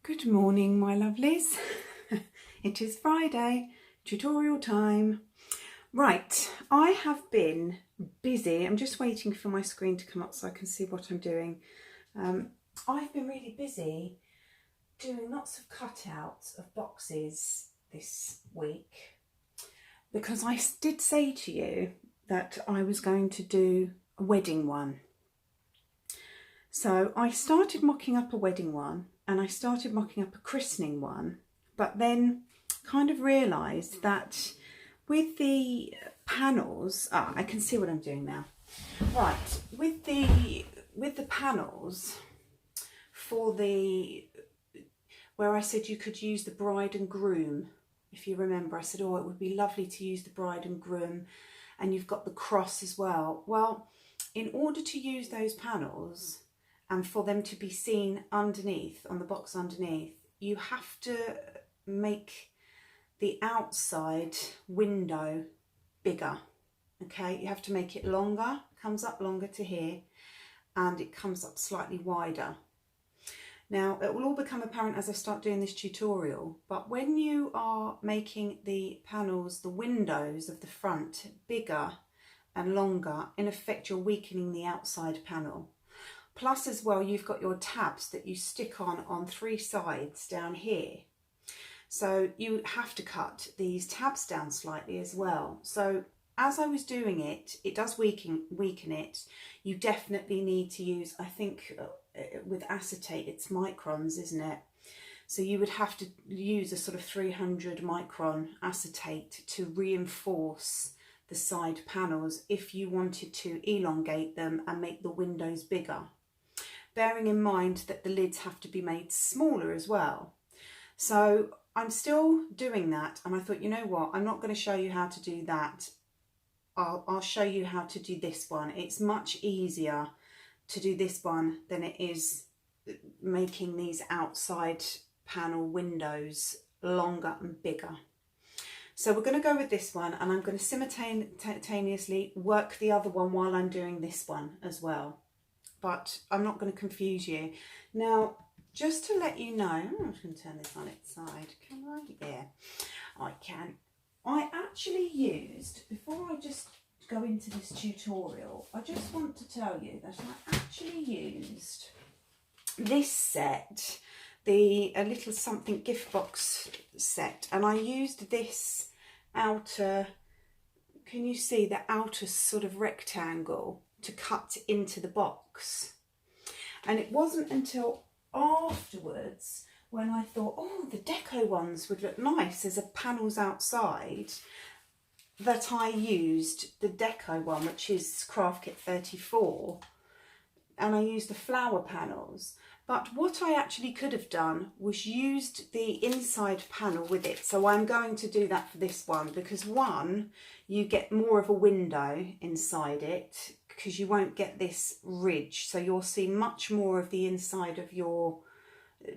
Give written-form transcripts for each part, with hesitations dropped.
Good morning, my lovelies. It is Friday, tutorial time. Right, I have been busy. I'm just waiting for my screen to come up so I can see what I'm doing. I've been really busy doing lots of cutouts of boxes this week because I did say to you that I was going to do a wedding one. So I started mocking up a wedding one and I started mocking up a christening one, but then kind of realised that with the panels, I can see what I'm doing now. Right, with the panels for where I said you could use the bride and groom, if you remember, I said, oh, it would be lovely to use the bride and groom, and you've got the cross as well. Well, in order to use those panels, and for them to be seen underneath, on the box underneath, you have to make the outside window bigger, okay? You have to make it longer, comes up longer to here, and it comes up slightly wider. Now, it will all become apparent as I start doing this tutorial, but when you are making the panels, the windows of the front bigger and longer, in effect, you're weakening the outside panel. Plus as well, you've got your tabs that you stick on three sides down here. So you have to cut these tabs down slightly as well. So as I was doing it, it does weaken it. You definitely need to use, I think with acetate, it's microns, isn't it? So you would have to use a sort of 300 micron acetate to reinforce the side panels if you wanted to elongate them and make the windows bigger. Bearing in mind that the lids have to be made smaller as well. So I'm still doing that, and I thought, you know what, I'm not going to show you how to do that. I'll show you how to do this one. It's much easier to do this one than it is making these outside panel windows longer and bigger. So we're going to go with this one, and I'm going to simultaneously work the other one while I'm doing this one as well. But I'm not going to confuse you. Now, just to let you know, I'm just going to turn this on its side. Can I? Yeah, I can. I actually used, before I just go into this tutorial, I just want to tell you that I actually used this set, a little something gift box set, and I used this outer, can you see the outer sort of rectangle to cut into the box? And it wasn't until afterwards when I thought, oh, the deco ones would look nice as a panels outside, that I used the deco one, which is Craft Kit 34, and I used the flower panels. But what I actually could have done was used the inside panel with it. So I'm going to do that for this one, because one, you get more of a window inside it because you won't get this ridge. So you'll see much more of the inside of your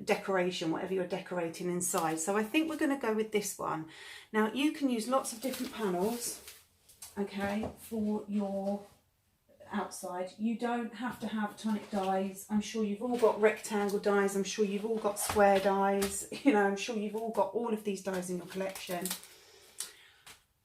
decoration, whatever you're decorating inside. So I think we're going to go with this one. Now you can use lots of different panels, okay, for your outside. You don't have to have tonic dies. I'm sure you've all got rectangle dies. I'm sure you've all got square dies. You know, I'm sure you've all got all of these dies in your collection.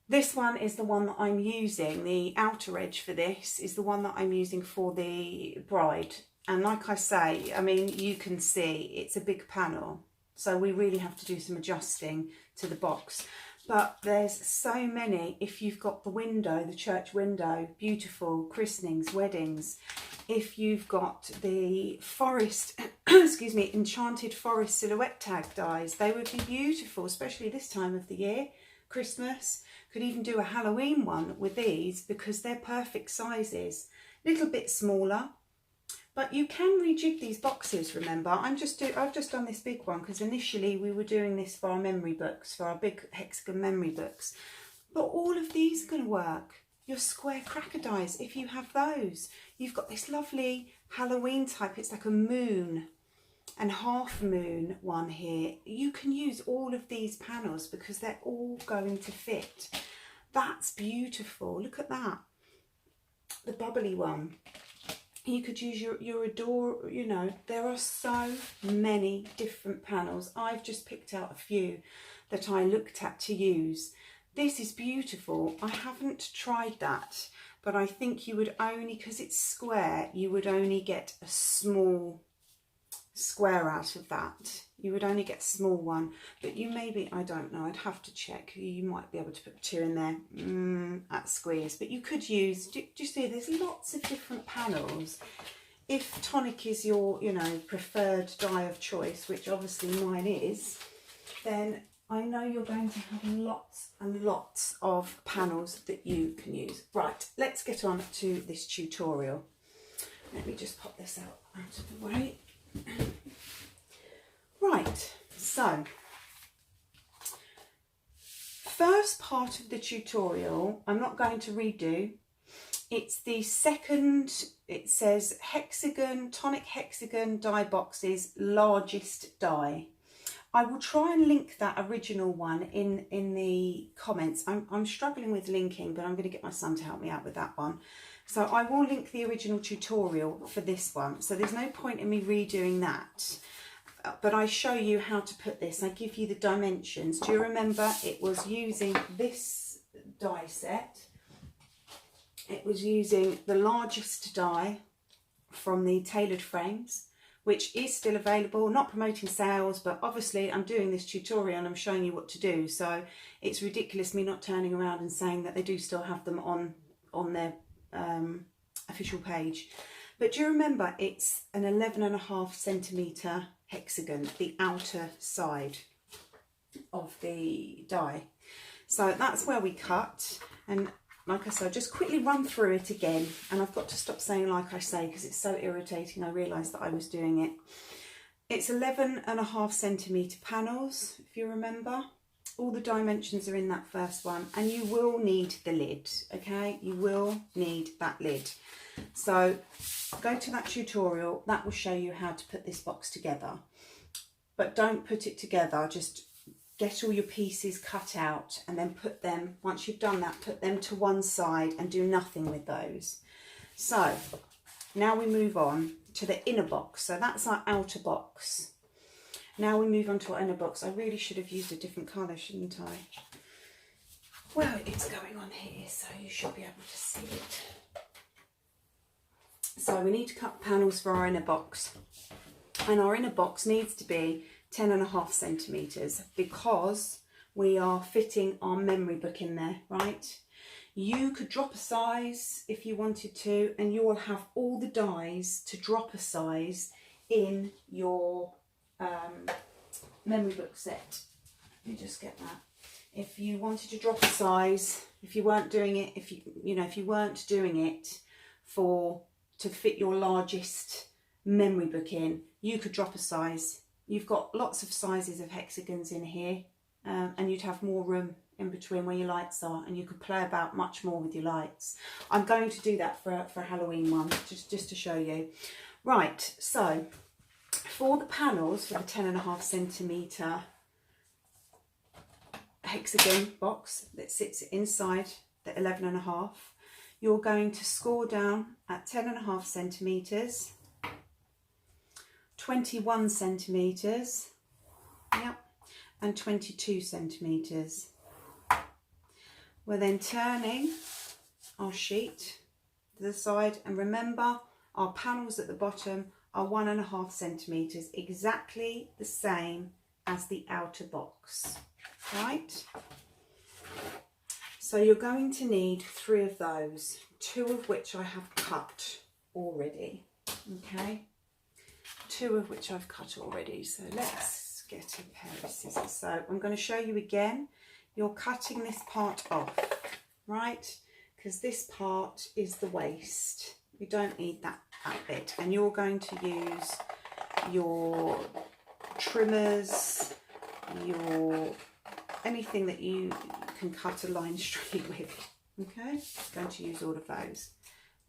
This one is the one that I'm using. The outer edge for this is the one that I'm using for the bride. And like I say, I mean, you can see it's a big panel. So we really have to do some adjusting to the box. But there's so many. If you've got the window, the church window, beautiful, christenings, weddings. If you've got the forest, excuse me, enchanted forest silhouette tag dies, they would be beautiful, especially this time of the year, Christmas. Could even do a Halloween one with these because they're perfect sizes. Little bit smaller, but you can rejig these boxes, remember. I've just done this big one because initially we were doing this for our memory books, for our big hexagon memory books. But all of these are going to work. Your square cracker dies, if you have those. You've got this lovely Halloween type, it's like a moon and half moon one here. You can use all of these panels because they're all going to fit. That's beautiful. Look at that. The bubbly one. You could use your Adore, you know, there are so many different panels. I've just picked out a few that I looked at to use. This is beautiful. I haven't tried that, but I think you would only, because it's square, you would only get a small square out of that. You would only get a small one, but you maybe, I don't know, I'd have to check. You might be able to put 2 in there at squeeze, but you could use, do you see, there's lots of different panels. If Tonic is your, you know, preferred dye of choice, which obviously mine is, then I know you're going to have lots and lots of panels that you can use. Right, let's get on to this tutorial. Let me just pop this out of the way. Right, so first part of the tutorial, I'm not going to redo. It's the second, it says Hexagon, Tonic Hexagon die boxes, largest die. I will try and link that original one in the comments. I'm struggling with linking, but I'm going to get my son to help me out with that one. So I will link the original tutorial for this one. So there's no point in me redoing that. But I show you how to put this. I give you the dimensions. Do you remember it was using this die set? It was using the largest die from the tailored frames, which is still available. Not promoting sales, but obviously I'm doing this tutorial and I'm showing you what to do. So it's ridiculous me not turning around and saying that they do still have them on their official page. But do you remember it's an 11.5 centimetre hexagon, the outer side of the die. So that's where we cut, and like I said, I'll just quickly run through it again, and I've got to stop saying like I say because it's so irritating. I realised that I was doing it. It's 11.5 centimetre panels, if you remember. All the dimensions are in that first one, and you will need the lid, okay? You will need that lid. So go to that tutorial, that will show you how to put this box together. But don't put it together, just get all your pieces cut out and then put them, once you've done that, put them to one side and do nothing with those. So now we move on to the inner box. So that's our outer box. Now we move on to our inner box. I really should have used a different colour, shouldn't I? Well, it's going on here, so you should be able to see it. So we need to cut panels for our inner box. And our inner box needs to be 10.5 centimetres because we are fitting our memory book in there, right? You could drop a size if you wanted to, and you will have all the dies to drop a size in your memory book set. Let me just get that. If you wanted to drop a size, if you weren't doing it, if you weren't doing it to fit your largest memory book in, you could drop a size. You've got lots of sizes of hexagons in here, and you'd have more room in between where your lights are, and you could play about much more with your lights. I'm going to do that for a Halloween one, just to show you. Right, so for the panels for the 10.5 centimetre hexagon box that sits inside the 11.5, you're going to score down at 10.5 centimetres, 21 centimetres, yep, and 22 centimetres. We're then turning our sheet to the side, and remember our panels at the bottom are 1.5 centimetres, exactly the same as the outer box, right? So you're going to need 3 of those, 2 of which I have cut already, okay? 2 of which I've cut already. So let's get a pair of scissors. So I'm going to show you again. You're cutting this part off, right? Because this part is the waste. You don't need that bit. And you're going to use your trimmers, your anything that you can cut a line straight with, okay? I'm going to use all of those.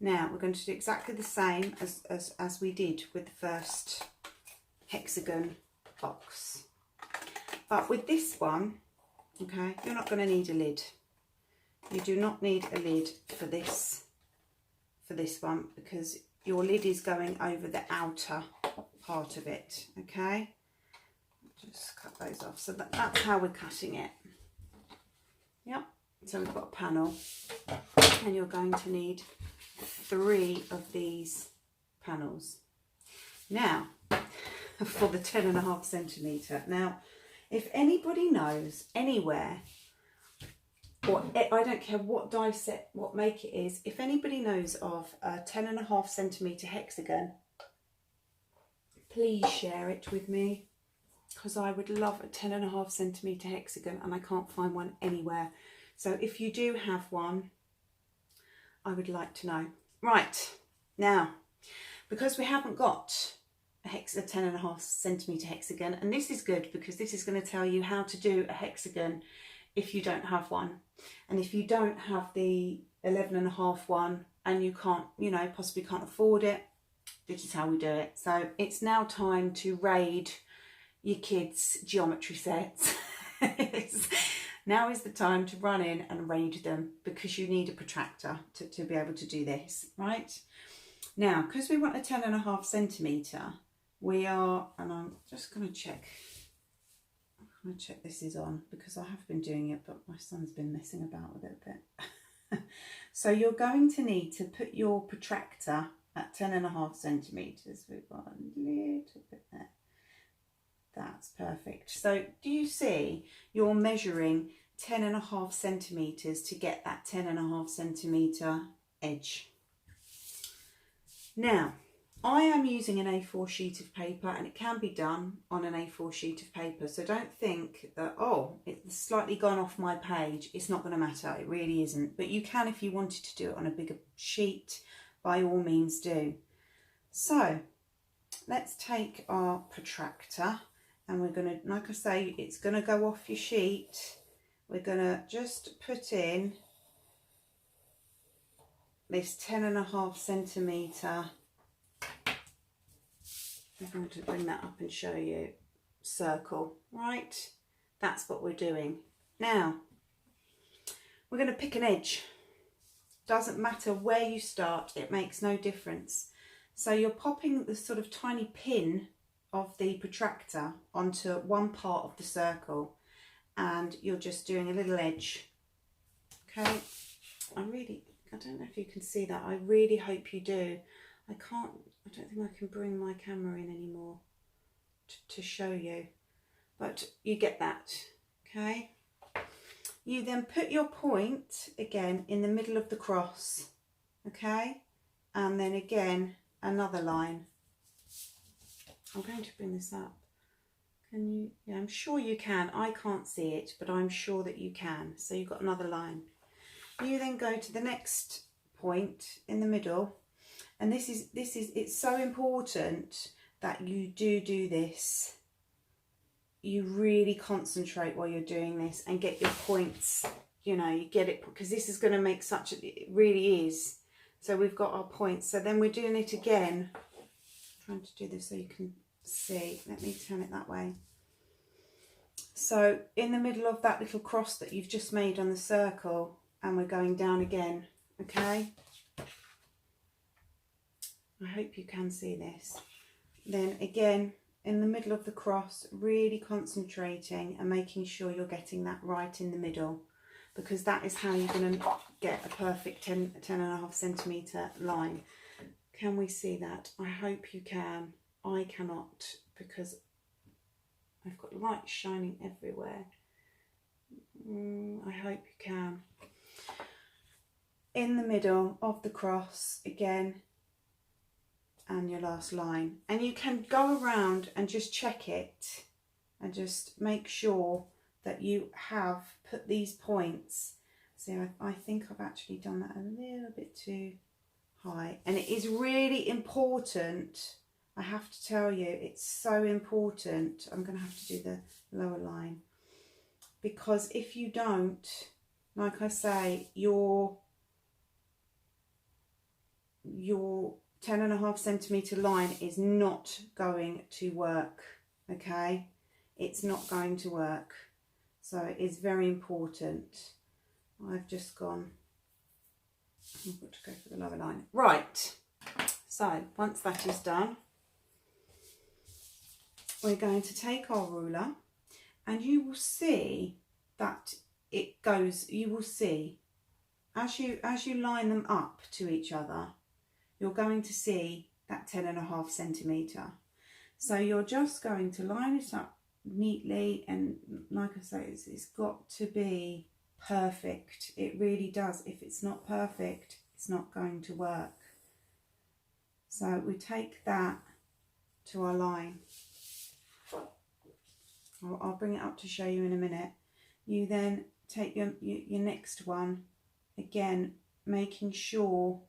Now we're going to do exactly the same as we did with the first hexagon box, but with this one, okay, you're not going to need a lid. You do not need a lid for this one, because your lid is going over the outer part of it, okay? Just cut those off. So that's how we're cutting it. Yep, so we've got a panel, and you're going to need 3 of these panels. Now, for the 10.5 centimetre. Now, if anybody knows anywhere, or I don't care what die set, what make it is, if anybody knows of a 10.5 centimetre hexagon, please share it with me, because I would love a 10.5 centimetre hexagon and I can't find one anywhere. So if you do have one, I would like to know. Right, now, because we haven't got a 10.5 centimetre hexagon, and this is good because this is going to tell you how to do a hexagon if you don't have one. And if you don't have the 11.5 one and you can't, you know, possibly can't afford it, this is how we do it. So it's now time to raid your kids' geometry sets. Now is the time to run in and raid them, because you need a protractor to be able to do this, right? Now, because we want a 10.5 centimetre, we are, and I'm just going to check, this is on, because I have been doing it, but my son's been messing about with it a bit. So you're going to need to put your protractor at 10.5 centimetres. We've got a little bit there. That's perfect. So do you see you're measuring 10.5 centimetres to get that 10.5 centimetre edge? Now, I am using an A4 sheet of paper, and it can be done on an A4 sheet of paper. So don't think that, oh, it's slightly gone off my page. It's not going to matter. It really isn't. But you can, if you wanted to do it on a bigger sheet, by all means do. So let's take our protractor, and we're going to, like I say, it's going to go off your sheet. We're going to just put in this 10.5 centimetre. I'm going to bring that up and show you. Circle, right? That's what we're doing. Now, we're going to pick an edge. Doesn't matter where you start, it makes no difference. So you're popping the sort of tiny pin of the protractor onto one part of the circle, and you're just doing a little edge. Okay, I don't know if you can see that. I really hope you do. I don't think I can bring my camera in anymore to show you, but you get that, okay? You then put your point again in the middle of the cross, okay? And then again, another line. I'm going to bring this up. Can you? Yeah, I'm sure you can. I can't see it, but I'm sure that you can. So you've got another line. You then go to the next point in the middle, and this is it's so important that you do this. You really concentrate while you're doing this and get your points, you know, you get it, because this is going to make it really is. So we've got our points. So then we're doing it again. I'm trying to do this so you can see. Let me turn it that way. So in the middle of that little cross that you've just made on the circle, and we're going down again, okay? I hope you can see this. Then again, in the middle of the cross, really concentrating and making sure you're getting that right in the middle, because that is how you're going to get a perfect 10.5 centimetre line. Can we see that? I hope you can. I cannot, because I've got light shining everywhere. I hope you can. In the middle of the cross again, and your last line, and you can go around and just check it and just make sure that you have put these points. See, I think I've actually done that a little bit too high, and it is really important. I have to tell you, it's so important. I'm going to have to do the lower line, because if you don't, like I say, your 10.5 centimetre line is not going to work, okay? It's not going to work. So it is very important. I've just gone, I've got to go for the lower line. Right, So once that is done, we're going to take our ruler, and you will see that it goes, you will see as you line them up to each other, you're going to see that 10.5 centimetre. So you're just going to line it up neatly, and like I say, it's got to be perfect. It really does. If it's not perfect, it's not going to work. So we take that to our line. I'll bring it up to show you in a minute. You then take your next one, again making sure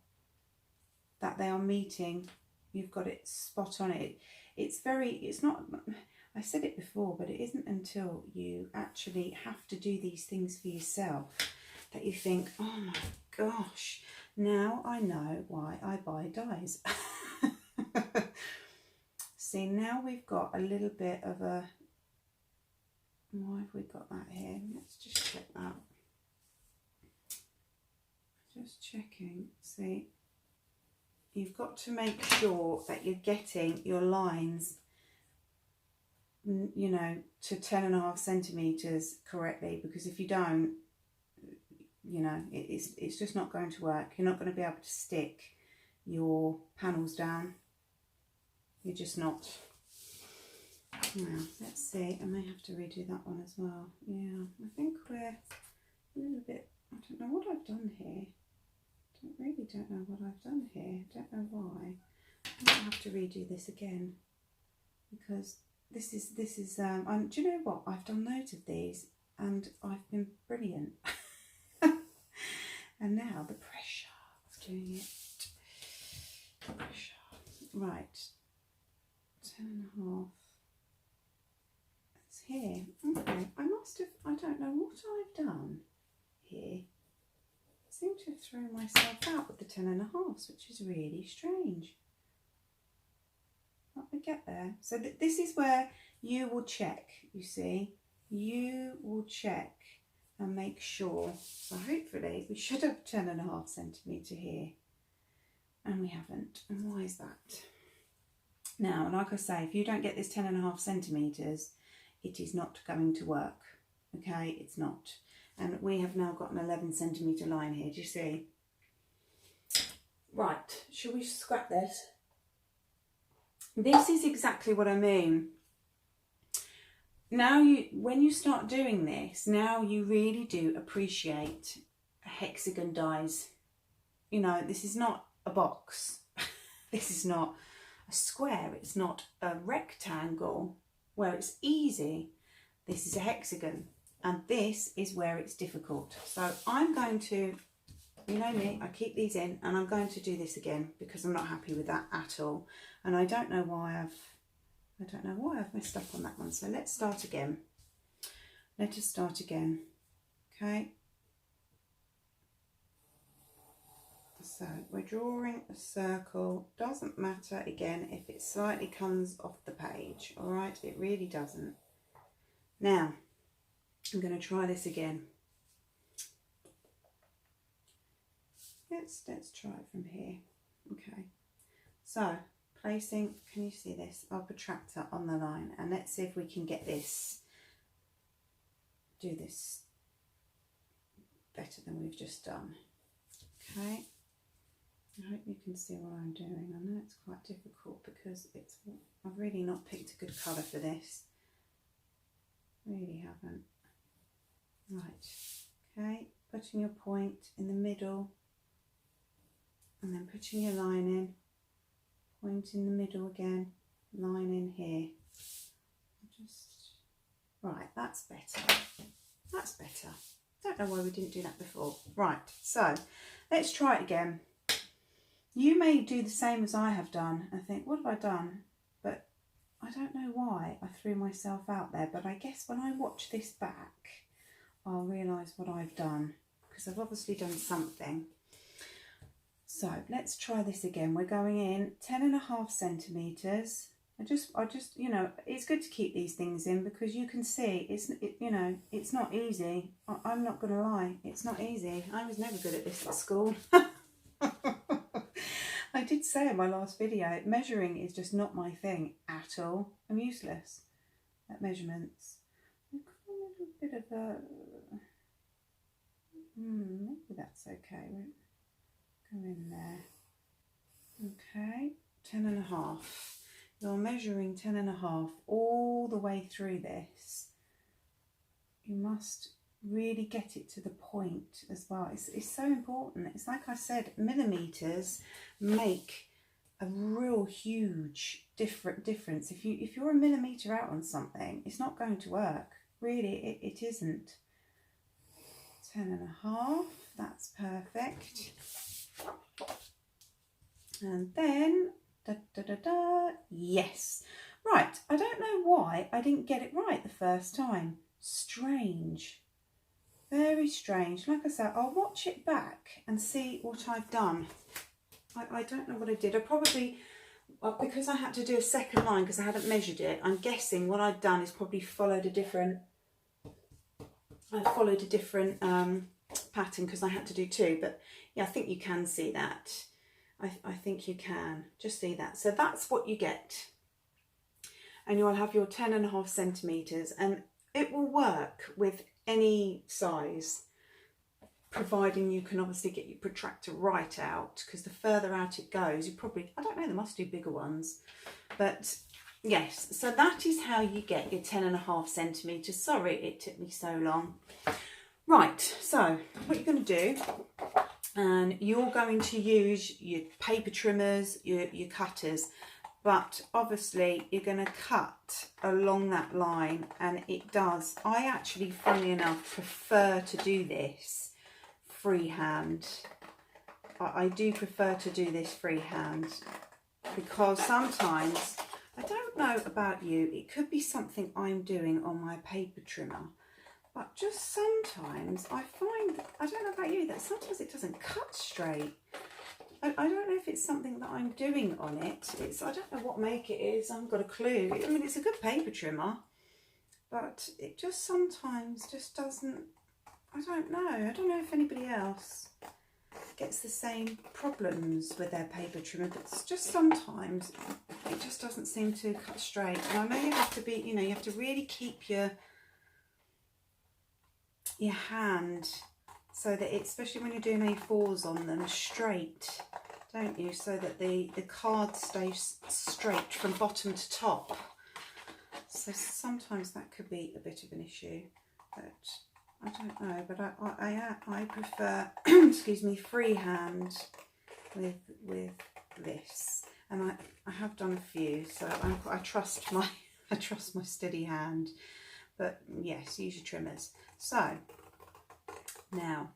that they are meeting. You've got it spot on. It's not, I said it before, but it isn't until you actually have to do these things for yourself that you think, oh my gosh, now I know why I buy dies. See, now we've got a little bit of a, why have we got that here? Let's just check that. Just checking. See, you've got to make sure that you're getting your lines, you know, to 10.5 centimetres correctly, because if you don't, you know, it's just not going to work. You're not going to be able to stick your panels down. You're just not. Now, let's see, I may have to redo that one as well. Yeah, I think we're a little bit, I don't know what I've done here. Really don't know what I've done here. Don't know why. I might have to redo this again, because this is do you know what? I've done loads of these and I've been brilliant. And now the pressure of doing it. The pressure. Right. 10.5. It's here. Okay. I don't know what I've done here. I seem to have thrown myself out with the 10.5s, which is really strange. But we get there. So this is where you will check, you see. You will check and make sure. So hopefully we should have 10.5 centimetre here. And we haven't. And why is that? Now, like I say, if you don't get this 10.5 centimetres, it is not going to work. Okay, it's not. And we have now got an 11 centimetre line here, do you see? Right, shall we scrap this? This is exactly what I mean. Now, when you start doing this, now you really do appreciate hexagon dies. You know, this is not a box. This is not a square. It's not a rectangle where it's easy. This is a hexagon. And this is where it's difficult. So I'm going to, you know me, I keep these in, and I'm going to do this again because I'm not happy with that at all. And I don't know why I've messed up on that one. So let's start again. Let us start again. Okay. So we're drawing a circle. Doesn't matter again if it slightly comes off the page. All right, it really doesn't. Now, I'm going to try this again. Let's try it from here. Okay. So placing, can you see this? Our protractor on the line, and let's see if we can get this. Do this better than we've just done. Okay. I hope you can see what I'm doing. I know it's quite difficult because I've really not picked a good colour for this. Really haven't. Right, okay, putting your point in the middle and then putting your line in, point in the middle again, line in here. Right, that's better. That's better. Don't know why we didn't do that before. Right, so let's try it again. You may do the same as I have done and think, what have I done? But I don't know why I threw myself out there, but I guess when I watch this back, I'll realise what I've done, because I've obviously done something. So let's try this again. We're going in 10.5 centimetres. I just, you know, it's good to keep these things in because you can see you know, it's not easy. I'm not going to lie, it's not easy. I was never good at this at school. I did say in my last video, measuring is just not my thing at all. I'm useless at measurements. I've got a little bit of a... maybe that's okay. We'll go in there. Okay, 10.5. You're measuring 10.5 all the way through this. You must really get it to the point as well. It's so important. It's like I said, millimeters make a real huge difference. If you're a millimeter out on something, it's not going to work. Really, it isn't. 10.5. That's perfect. And then yes. Right, I don't know why I didn't get it right the first time. Strange. Very strange. Like I said, I'll watch it back and see what I've done. I don't know what I did. I probably, because I had to do a second line because I hadn't measured it, I'm guessing what I'd done is probably followed a different pattern because I had to do two. But yeah, I think you can see that. I think you can just see that. So that's what you get. And you'll have your 10.5 centimetres, and it will work with any size, providing you can obviously get your protractor right out, because the further out it goes, you probably, I don't know, they must do bigger ones. But yes, so that is how you get your 10.5 centimetres. Sorry it took me so long. Right, so what you're going to do, and you're going to use your paper trimmers, your cutters, but obviously you're going to cut along that line, and it does. I actually, funnily enough, prefer to do this freehand. I do prefer to do this freehand because sometimes, I don't know about you, it could be something I'm doing on my paper trimmer, but just sometimes I find, I don't know about you, that sometimes it doesn't cut straight. I don't know if it's something that I'm doing on it. I don't know what make it is. I haven't got a clue. I mean, it's a good paper trimmer, but it just sometimes just doesn't, I don't know. I don't know if anybody else gets the same problems with their paper trimmer, but it's just sometimes it just doesn't seem to cut straight. And I know you have to be, you know, you have to really keep your hand, so that it, especially when you're doing A4s on them, straight, don't you? So that the card stays straight from bottom to top. So sometimes that could be a bit of an issue, but I don't know. But I prefer, excuse me, freehand with this, and I have done a few, so I trust my steady hand. But yes, use your trimmers. So now,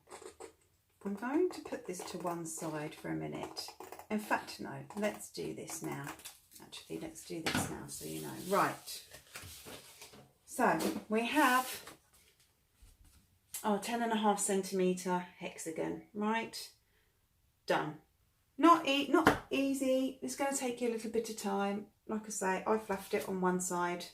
I'm going to put this to one side for a minute. In fact, no, let's do this now. Actually, let's do this now so you know. Right. So, we have our 10.5 centimetre hexagon, right? Done. Not easy. It's going to take you a little bit of time. Like I say, I fluffed it on one side,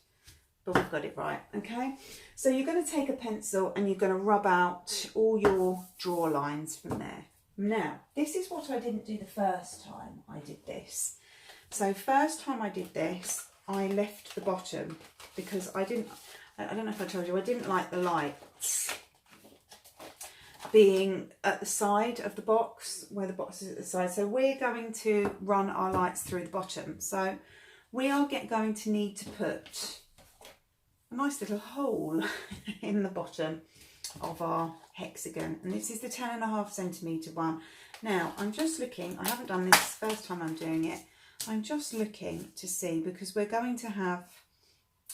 but we've got it right, okay? So you're going to take a pencil and you're going to rub out all your draw lines from there. Now, this is what I didn't do the first time I did this. So first time I did this, I left the bottom because I don't know if I told you, I didn't like the lights being at the side of the box, where the box is at the side. So we're going to run our lights through the bottom. So we are going to need to put a nice little hole in the bottom of our hexagon, and this is the 10.5 centimetre one. Now I'm just looking, I haven't done this first time I'm doing it, I'm just looking to see, because we're going to have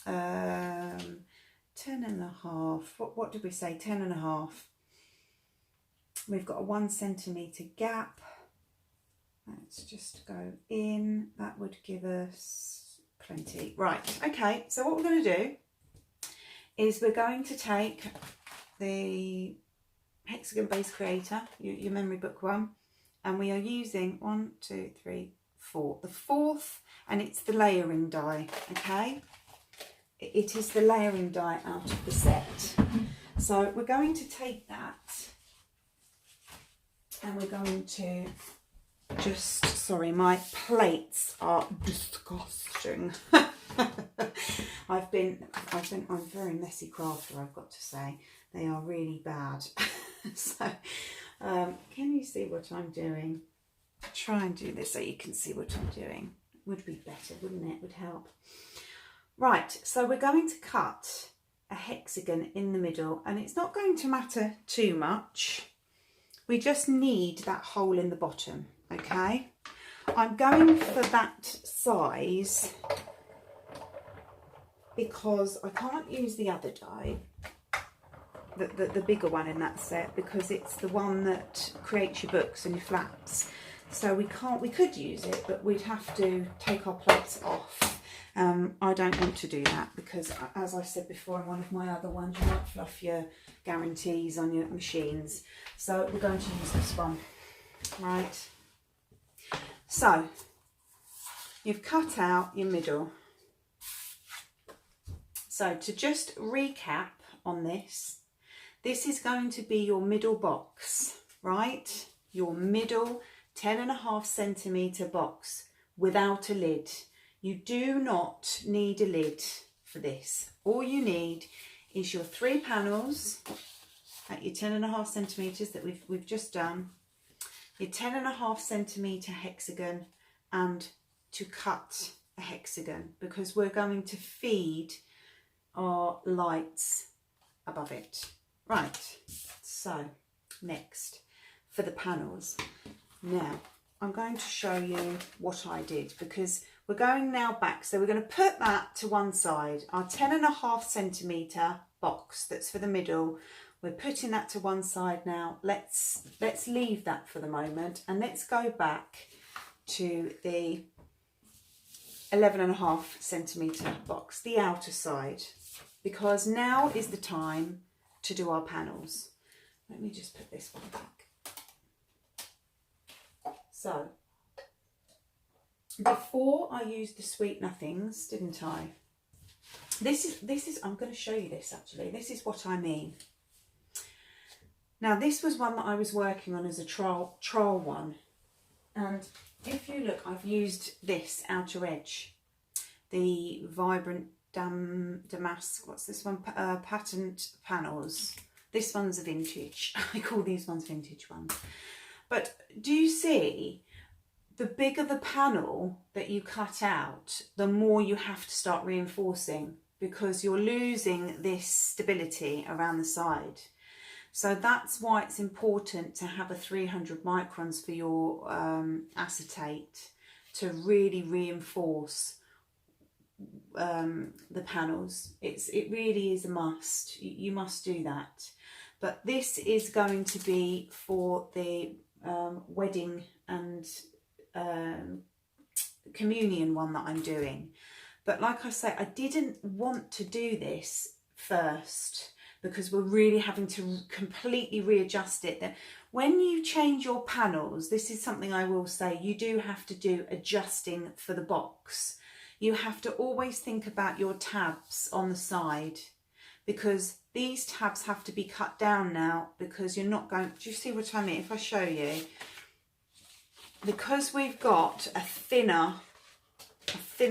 10.5, what did we say, 10.5, we've got a 1 centimetre gap. Let's just go in, that would give us plenty. Right, okay, so what we're going to do is we're going to take the Hexagon Base Creator, your memory book one, and we are using 1, 2, 3, 4. The fourth, and it's the layering die, okay? It is the layering die out of the set. So we're going to take that and we're going to just, sorry, my plates are disgusting. I'm a very messy crafter, I've got to say. They are really bad. So, can you see what I'm doing? I'll try and do this so you can see what I'm doing. Would be better, wouldn't it? Would help. Right, so we're going to cut a hexagon in the middle, and it's not going to matter too much. We just need that hole in the bottom, okay? I'm going for that size because I can't use the other die, the bigger one in that set, because it's the one that creates your books and your flaps. So we could use it, but we'd have to take our plates off. I don't want to do that because, as I said before in one of my other ones, you might fluff your guarantees on your machines. So we're going to use this one, right? So you've cut out your middle. So to just recap on this, this is going to be your middle box, right? Your middle 10.5 centimetre box without a lid. You do not need a lid for this. All you need is your 3 panels at your 10.5 centimetres that we've just done, your 10.5 centimetre hexagon, and to cut a hexagon because we're going to feed our lights above it. Right, so next for the panels. Now I'm going to show you what I did because we're going now back. So we're going to put that to one side. Our 10.5 centimetre box that's for the middle, we're putting that to one side now. Let's leave that for the moment and let's go back to the 11.5 centimetre box, the outer side, because now is the time to do our panels. Let me just put this one back. So, before I used the sweet nothings, didn't I? This is, I'm going to show you this actually. This is what I mean. Now, this was one that I was working on as a trial one. And if you look, I've used this outer edge, the Vibrant Damask, what's this one? Patent Panels. This one's a vintage. I call these ones vintage ones. But do you see, the bigger the panel that you cut out, the more you have to start reinforcing because you're losing this stability around the side. So that's why it's important to have a 300 microns for your acetate to really reinforce the panels. It really is a must. You must do that. But this is going to be for the wedding and communion one that I'm doing. But like I say, I didn't want to do this first because we're really having to completely readjust it. When you change your panels, this is something I will say, you do have to do adjusting for the box. You have to always think about your tabs on the side because these tabs have to be cut down now because you're not going, do you see what I mean? If I show you, because we've got a thinner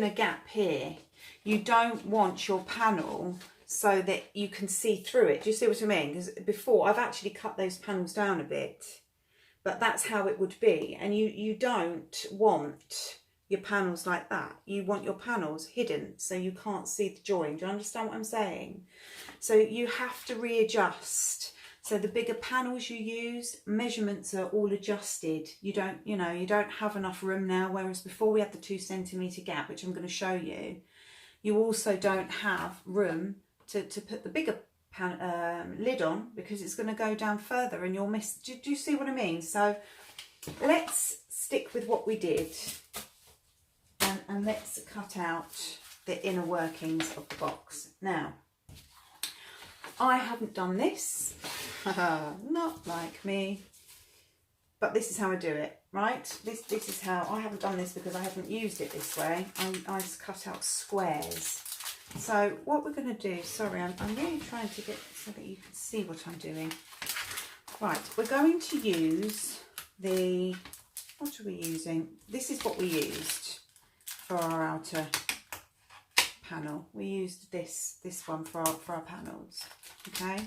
gap here, you don't want your panel so that you can see through it. Do you see what I mean? Because before I've actually cut those panels down a bit, but that's how it would be. And you don't want your panels like that. You want your panels hidden so you can't see the join. Do you understand what I'm saying? So you have to readjust. So the bigger panels you use, measurements are all adjusted. You don't have enough room now, whereas before we had the 2 centimetre gap, which I'm going to show you. You also don't have room to put the bigger lid on because it's going to go down further and you'll miss. Do you see what I mean? So let's stick with what we did and let's cut out the inner workings of the box. Now, I haven't done this, not like me, but this is how I do it, right? This is how, I haven't done this because I haven't used it this way. I just cut out squares. So what we're going to do, sorry, I'm really trying to get so that you can see what I'm doing. Right, we're going to use the what are we using? This is what we used for our outer panel. We used this one for our panels, okay?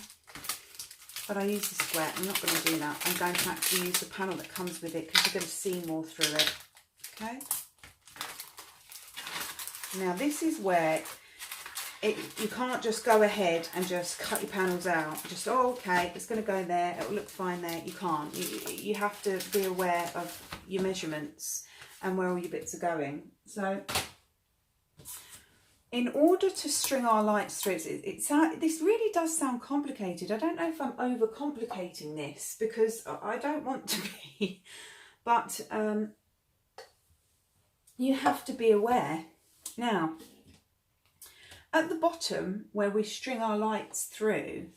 But I use the square. I'm not going to do that. I'm going to actually use the panel that comes with it because you're going to see more through it, okay? Now this is where you can't just go ahead and just cut your panels out. Just, oh, okay, it's going to go there. It will look fine there. You can't. You have to be aware of your measurements and where all your bits are going. So in order to string our lights through, this really does sound complicated. I don't know if I'm overcomplicating this because I don't want to be, but you have to be aware. Now, at the bottom where we string our lights through,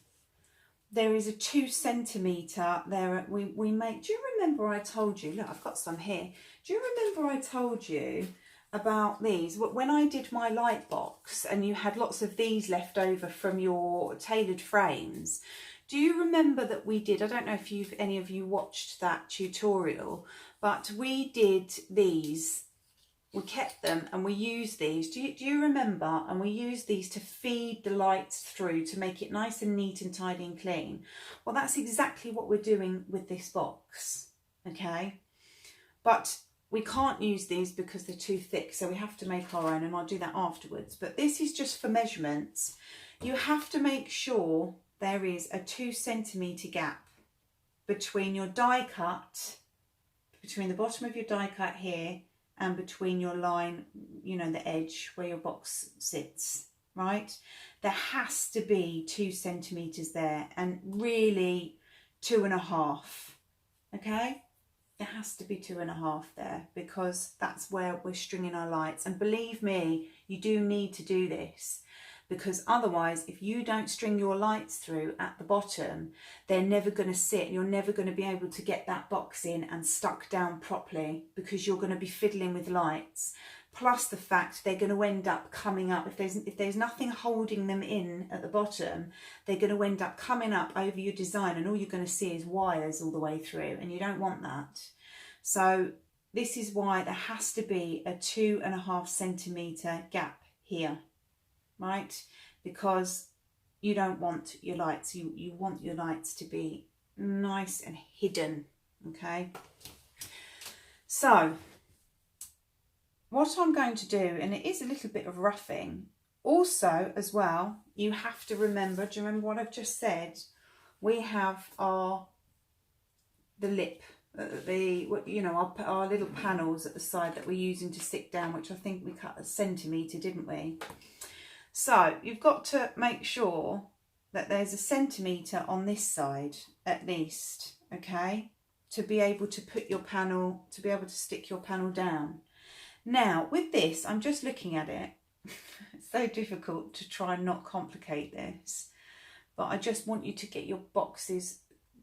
there is a 2 centimetre there. We make, do you remember I told you, look, I've got some here. Do you remember I told you about these? When I did my light box and you had lots of these left over from your tailored frames, do you remember that we did, I don't know if any of you watched that tutorial, but we did these. We kept them and we used these. Do you remember? And we used these to feed the lights through to make it nice and neat and tidy and clean. Well, that's exactly what we're doing with this box, okay? But we can't use these because they're too thick, so we have to make our own, and I'll do that afterwards. But this is just for measurements. You have to make sure there is a 2 centimetre gap between your die cut, between the bottom of your die cut here, and between your line, you know, the edge where your box sits, right? There has to be 2 centimetres there, and really 2.5, okay? There has to be 2.5 there because that's where we're stringing our lights. And believe me, you do need to do this because otherwise, if you don't string your lights through at the bottom, they're never going to sit. You're never going to be able to get that box in and stuck down properly because you're going to be fiddling with lights. Plus the fact they're going to end up coming up, if there's nothing holding them in at the bottom, they're going to end up coming up over your design, and all you're going to see is wires all the way through, and you don't want that. So this is why there has to be a 2.5 centimetre gap here, right? Because you don't want your lights, you want your lights to be nice and hidden, okay? So what I'm going to do, and it is a little bit of roughing, also as well, you have to remember, do you remember what I've just said? We have the lip, you know, our little panels at the side that we're using to stick down, which I think we cut 1 centimetre, didn't we? So you've got to make sure that there's 1 centimetre on this side at least, okay, to be able to put your panel, to be able to stick your panel down. Now with this, I'm just looking at it. It's so difficult to try and not complicate this, but I just want you to get your boxes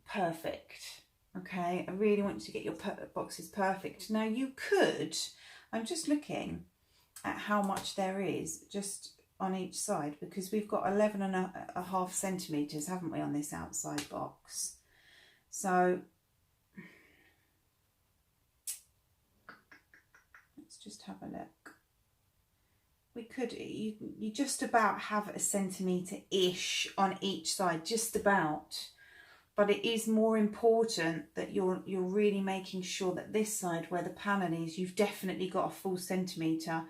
perfect, okay? I really want you to get your boxes perfect. Now you could, I'm just looking at how much there is just on each side, because we've got 11.5 centimetres, haven't we, on this outside box. So let's just have a look. We could, you just about have 1 centimetre-ish on each side, just about. But it is more important that you're really making sure that this side where the panel is, you've definitely got a full centimetre.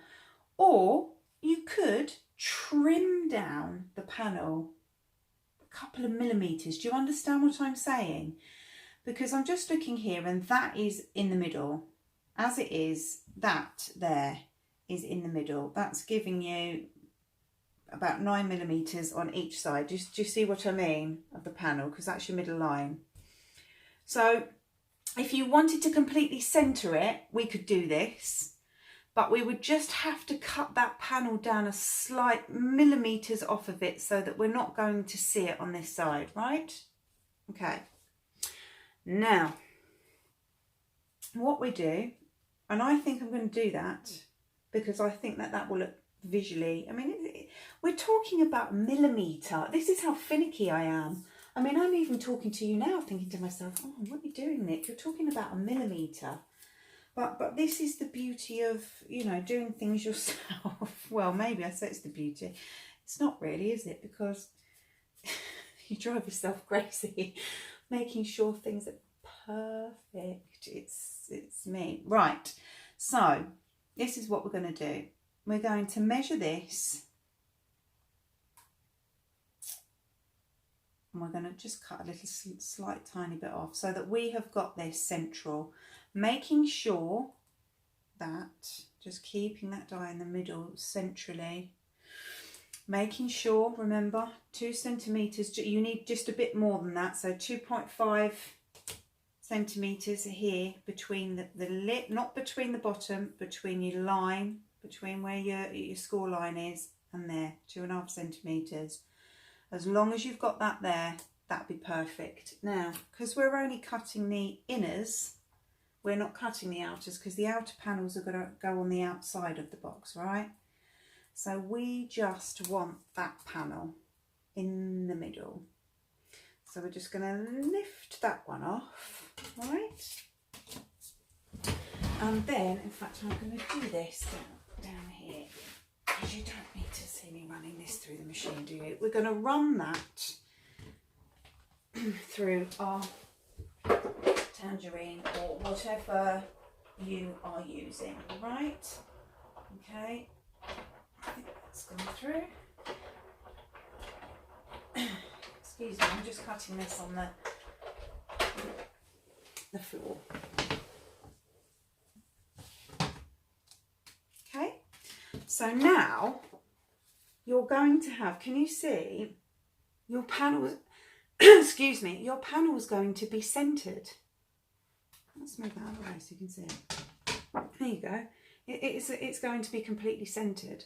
Or you could trim down the panel a couple of millimetres. Do you understand what I'm saying? Because I'm just looking here, and that is in the middle. As it is, that there is in the middle. That's giving you about 9 millimetres on each side. Do you see what I mean, of the panel? Because that's your middle line. So if you wanted to completely centre it, we could do this, but we would just have to cut that panel down a slight millimetres off of it so that we're not going to see it on this side, right? Okay. Now, what we do, and I think I'm going to do that because I think that will look visually, I mean, we're talking about millimetre. This is how finicky I am. I mean, I'm even talking to you now thinking to myself, oh, what are you doing, Nick? You're talking about a millimetre. But this is the beauty of, you know, doing things yourself. Well, maybe I say it's the beauty. It's not really, is it? Because you drive yourself crazy making sure things are perfect. It's me. Right. So this is what we're going to do. We're going to measure this. And we're going to just cut a little slight tiny bit off so that we have got this central, making sure that, just keeping that die in the middle centrally, making sure, remember, 2 centimetres, you need just a bit more than that, so 2.5 centimetres here between the lip, not between the bottom, between your line, between where your score line is and there, 2.5 centimetres. As long as you've got that there, that'd be perfect. Now, because we're only cutting the inners, we're not cutting the outers, because the outer panels are going to go on the outside of the box, right? So we just want that panel in the middle. So we're just going to lift that one off, right? And then, in fact, I'm going to do this down here, because you don't need to see me running this through the machine, do you? We're going to run that through our tangerine or whatever you are using, right? Okay, I think that's gone through. Excuse me, I'm just cutting this on the floor. Okay, so now you're going to have, can you see your panel, excuse me, your panel is going to be centered. Let's move that out of the way so you can see it. There you go. It's going to be completely centered.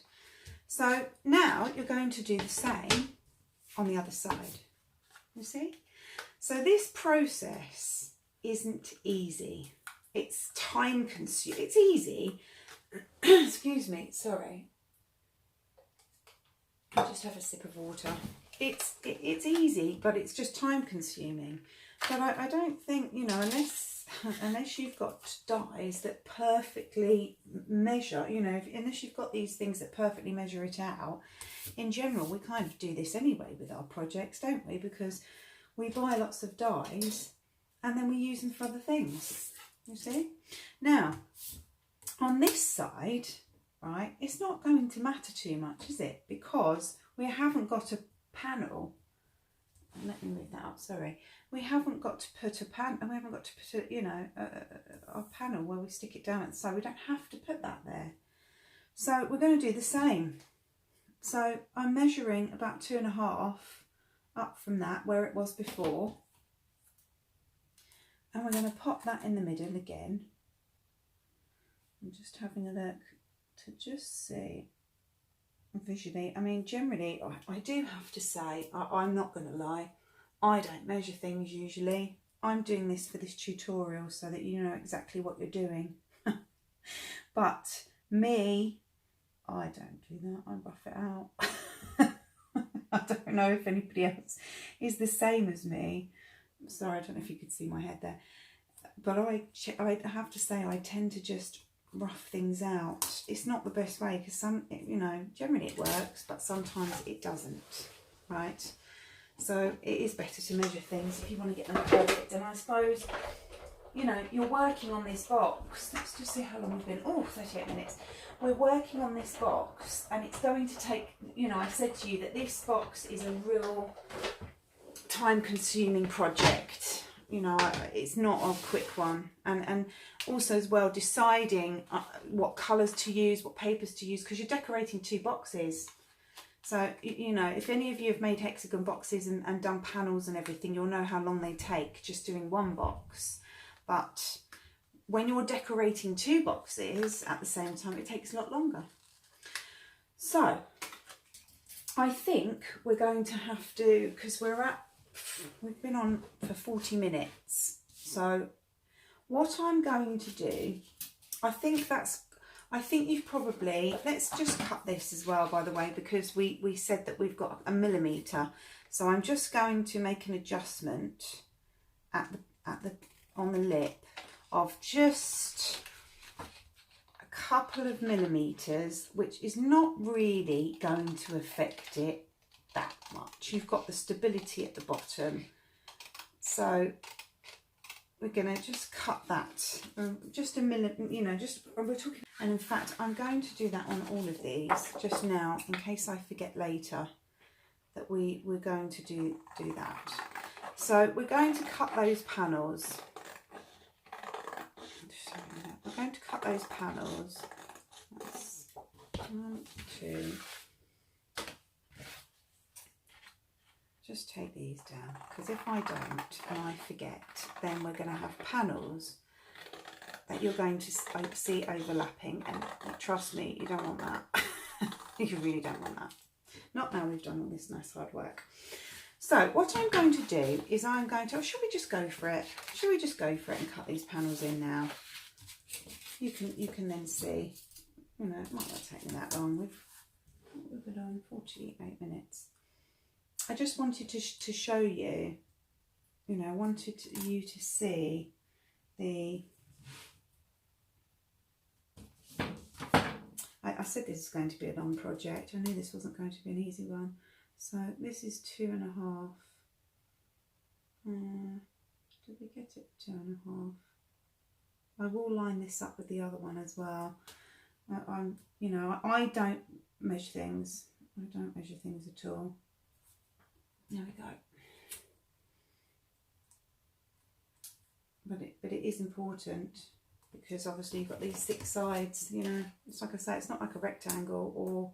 So now you're going to do the same on the other side. You see? So this process isn't easy. It's time consuming. It's easy. Excuse me, sorry. I'll just have a sip of water. It's easy, but it's just time consuming. But I don't think, you know, unless you've got dies that perfectly measure, you know, unless you've got these things that perfectly measure it out, in general, we kind of do this anyway with our projects, don't we? Because we buy lots of dies and then we use them for other things, you see? Now, on this side, right, it's not going to matter too much, is it? Because we haven't got a panel. Let me move that up, sorry. We haven't got to put a pan, and we haven't got to put a, you know, a panel where we stick it down at the side. We don't have to put that there. So we're going to do the same. So I'm measuring about 2.5 up from that where it was before. And we're going to pop that in the middle again. I'm just having a look to just see visually. I mean, generally, I do have to say, I'm not going to lie, I don't measure things usually. I'm doing this for this tutorial so that you know exactly what you're doing. But me, I don't do that. I rough it out. I don't know if anybody else is the same as me. Sorry, I don't know if you could see my head there. But I have to say, I tend to just rough things out. It's not the best way because you know, generally it works, but sometimes it doesn't, right? So it is better to measure things if you want to get them perfect. And I suppose, you know, you're working on this box. Let's just see how long we've been. Oh, 38 minutes. We're working on this box and it's going to take, you know, I said to you that this box is a real time-consuming project. You know, it's not a quick one. And also as well, deciding what colours to use, what papers to use, because you're decorating 2 boxes. So, you know, if any of you have made hexagon boxes and done panels and everything, you'll know how long they take just doing 1 box. But when you're decorating 2 boxes at the same time, it takes a lot longer. So, I think we're going to have to, because we've been on for 40 minutes. So, what I'm going to do, I think you've probably, let's just cut this as well, by the way, because we said that we've got 1 millimetre. So I'm just going to make an adjustment on the lip of just couple of millimetres, which is not really going to affect it that much. You've got the stability at the bottom, so we're going to just cut that just a millimetre, you know, just we're talking. And in fact, I'm going to do that on all of these just now, in case I forget later that we're going to do that. So we're going to cut those panels. We're going to cut those panels. That's 1, 2. Just take these down, because if I don't and I forget, then we're going to have panels that you're going to see overlapping, and trust me, you don't want that. You really don't want that. Not now we've done all this nice hard work. So what I'm going to do is I'm going to, should we just go for it? Should we just go for it and cut these panels in now? You can then see, you know, it might not take me that long. We've been on 48 minutes. I just wanted to show you, you know, I wanted you to see the, I said this is going to be a long project. I knew this wasn't going to be an easy one. So this is 2.5. Did we get it 2.5? I will line this up with the other one as well. You know, I don't measure things. I don't measure things at all. There we go. But it is important, because obviously you've got these 6 sides, you know. It's like I say, it's not like a rectangle, or,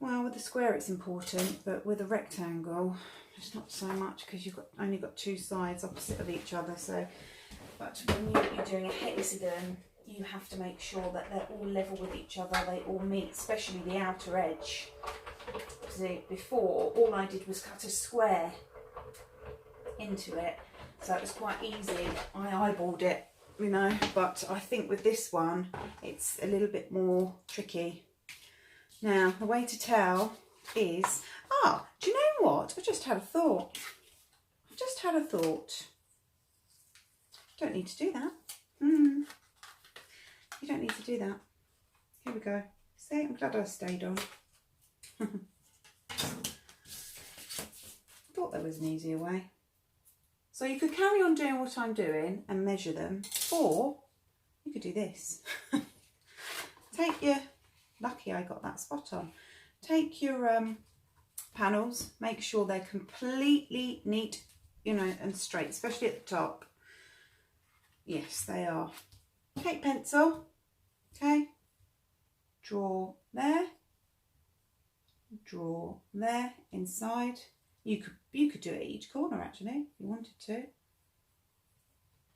well, with a square it's important, but with a rectangle it's not so much, because you've only got 2 sides opposite of each other. So, but when you're doing a hexagon, you have to make sure that they're all level with each other, they all meet, especially the outer edge. See, before all I did was cut a square into it, so it was quite easy. I eyeballed it, you know, but I think with this one it's a little bit more tricky. Now the way to tell is, do you know what? I just had a thought. Don't need to do that. You don't need to do that. Here we go. See, I'm glad I stayed on. Thought there was an easier way. So you could carry on doing what I'm doing and measure them, or you could do this. Take your, lucky I got that spot on. Take your panels, make sure they're completely neat, you know, and straight, especially at the top. Yes, they are. Take pencil, okay, draw there inside. You could do it at each corner actually if you wanted to,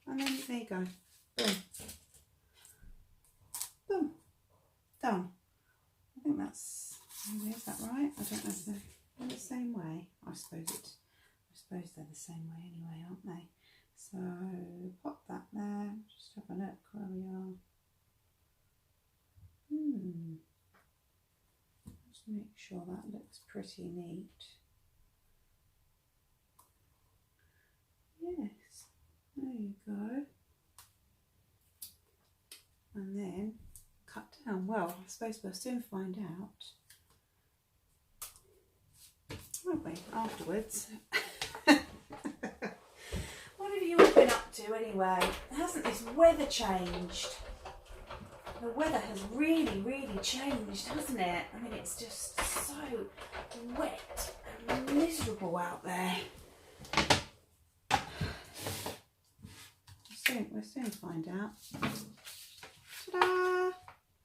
and then there you go, boom, boom, done. I think that's, is that right? I don't know if they're the same way. I suppose they're the same way anyway, aren't they? So pop that there. Just have a look where we are. Just make sure that looks pretty neat. Yes, there you go. And then cut down. Well, I suppose we'll soon find out, won't we, afterwards? What have you all been up to anyway? Hasn't this weather changed? The weather has really, really changed, hasn't it? I mean, it's just so wet and miserable out there. We'll soon find out. Ta-da!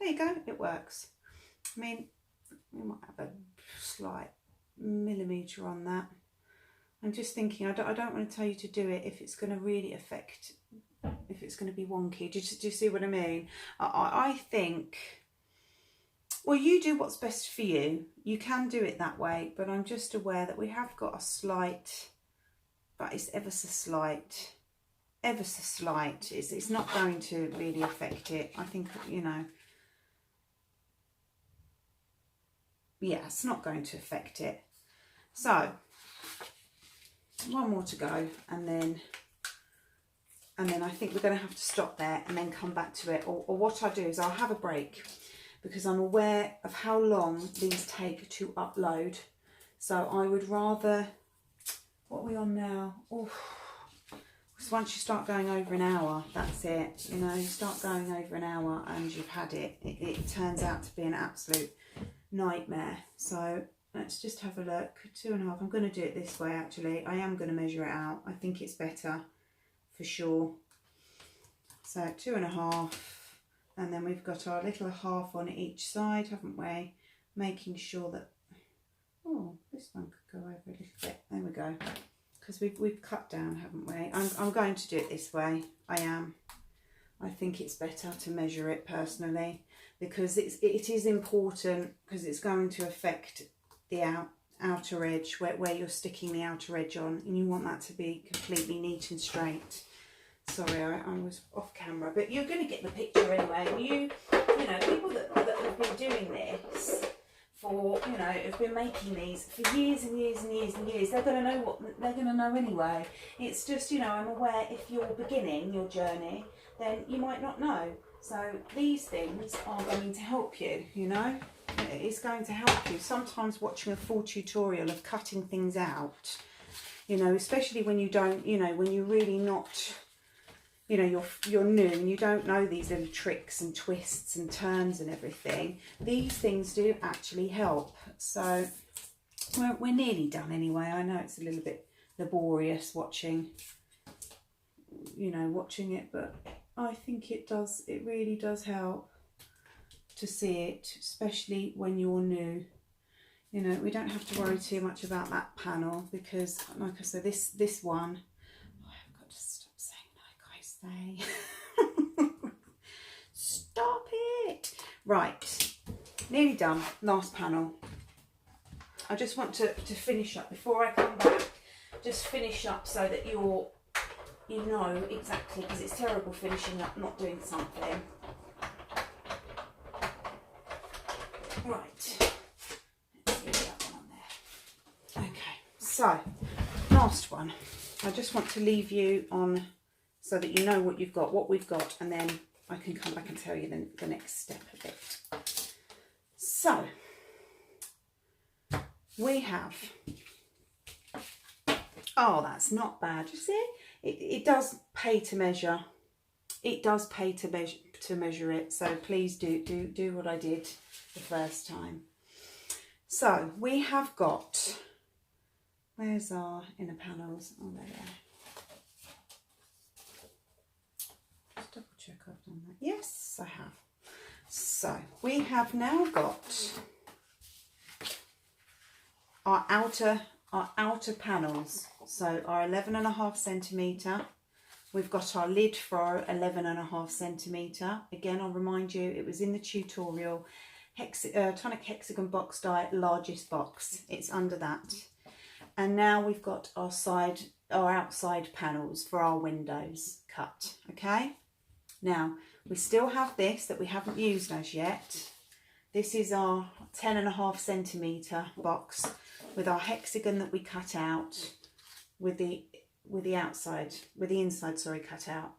There you go, it works. I mean, we might have a slight millimetre on that. I'm just thinking, I don't want to tell you to do it if it's going to really affect, if it's going to be wonky. Do you see what I mean? I think, well, you do what's best for you. You can do it that way, but I'm just aware that we have got a slight, but it's ever so slight. Ever so slight. It's not going to really affect it. I think, you know, yeah, it's not going to affect it. So one more to go, and then and then I think we're going to have to stop there and then come back to it. Or what I do is I'll have a break, because I'm aware of how long these take to upload. So I would rather, what are we on now? Oh, because once you start going over an hour, that's it. You know, you start going over an hour and you've had it. It turns out to be an absolute nightmare. So let's just have a look. 2.5. I'm going to do it this way, actually. I am going to measure it out. I think it's better for sure. So 2.5. And then we've got our little half on each side, haven't we? Making sure that, oh, this one could go over a little bit. There we go. Because we've cut down, haven't we? I'm going to do it this way. I am. I think it's better to measure it personally, because it is important, because it's going to affect the outer edge, where you're sticking the outer edge on, and you want that to be completely neat and straight. Sorry, I was off camera, but you're going to get the picture anyway. You know, people that have been doing this for, you know, have been making these for years and years and years and years, they're going to know what they're going to know anyway. It's just, you know, I'm aware if you're beginning your journey, then you might not know. So these things are going to help you, you know. It's going to help you. Sometimes watching a full tutorial of cutting things out, you know, especially when you don't, you know, when you're really not, you know, you're new and you don't know these little tricks and twists and turns and everything. These things do actually help. So we're nearly done anyway. I know it's a little bit laborious watching, you know, watching it, but I think it does, it really does help to see it, especially when you're new. You know, we don't have to worry too much about that panel, because like I said, this one, I've got to stop saying like I say. Stop it. Right, nearly done. Last panel. I just want to finish up before I come back, just finish up so that you know exactly, because it's terrible finishing up not doing something. Right, let's get that one on there. Okay, so last one. I just want to leave you on so that you know what you've got, what we've got, and then I can come back and tell you the next step of it. So we have, oh, that's not bad, you see? It does pay to measure. It does pay to measure it. So please do what I did the first time. So we have got, where's our inner panels? Oh, there they are. Just double check I've done that. Yes, I have. So we have now got our outer panels. So our 11.5 centimetre. We've got our lid for our 11.5 centimetre. Again, I'll remind you, it was in the tutorial. Tonic Hexagon Box Diet largest box. It's under that. And now we've got our outside panels for our windows cut. Okay. Now we still have this that we haven't used as yet. This is our 10.5 centimetre box with our hexagon that we cut out with the inside, sorry, cut out.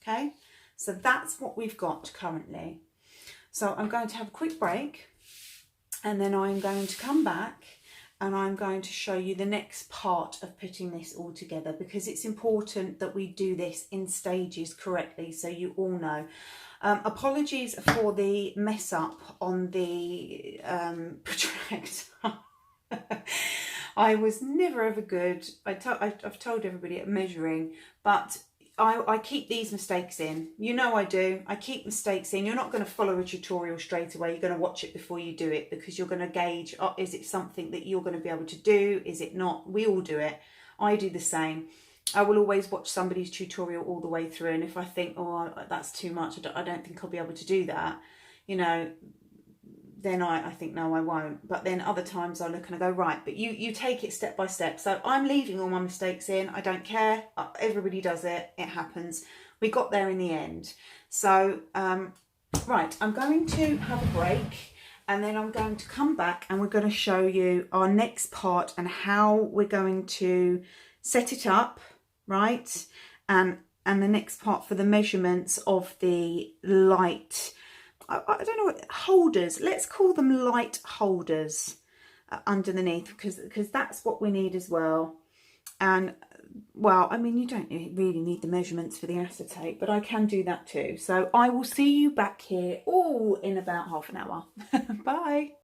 Okay, so that's what we've got currently. So I'm going to have a quick break, and then I'm going to come back and I'm going to show you the next part of putting this all together, because it's important that we do this in stages correctly, so you all know. Apologies for the mess up on the protractor. I was never ever good. I've told everybody at measuring, but I keep these mistakes in. You know I do. I keep mistakes in. You're not going to follow a tutorial straight away. You're going to watch it before you do it, because you're going to gauge, oh, is it something that you're going to be able to do? Is it not? We all do it. I do the same. I will always watch somebody's tutorial all the way through, and if I think, oh, that's too much, I don't think I'll be able to do that, you know, then I think, no, I won't. But then other times I look and I go, right, but you take it step by step. So I'm leaving all my mistakes in. I don't care. Everybody does it. It happens. We got there in the end. So, right, I'm going to have a break, and then I'm going to come back and we're going to show you our next part and how we're going to set it up, right? And and the next part for the measurements of the light, I don't know what, holders, let's call them light holders underneath, because that's what we need as well. And well, I mean, you don't really need the measurements for the acetate, but I can do that too. So I will see you back here all in about half an hour. Bye.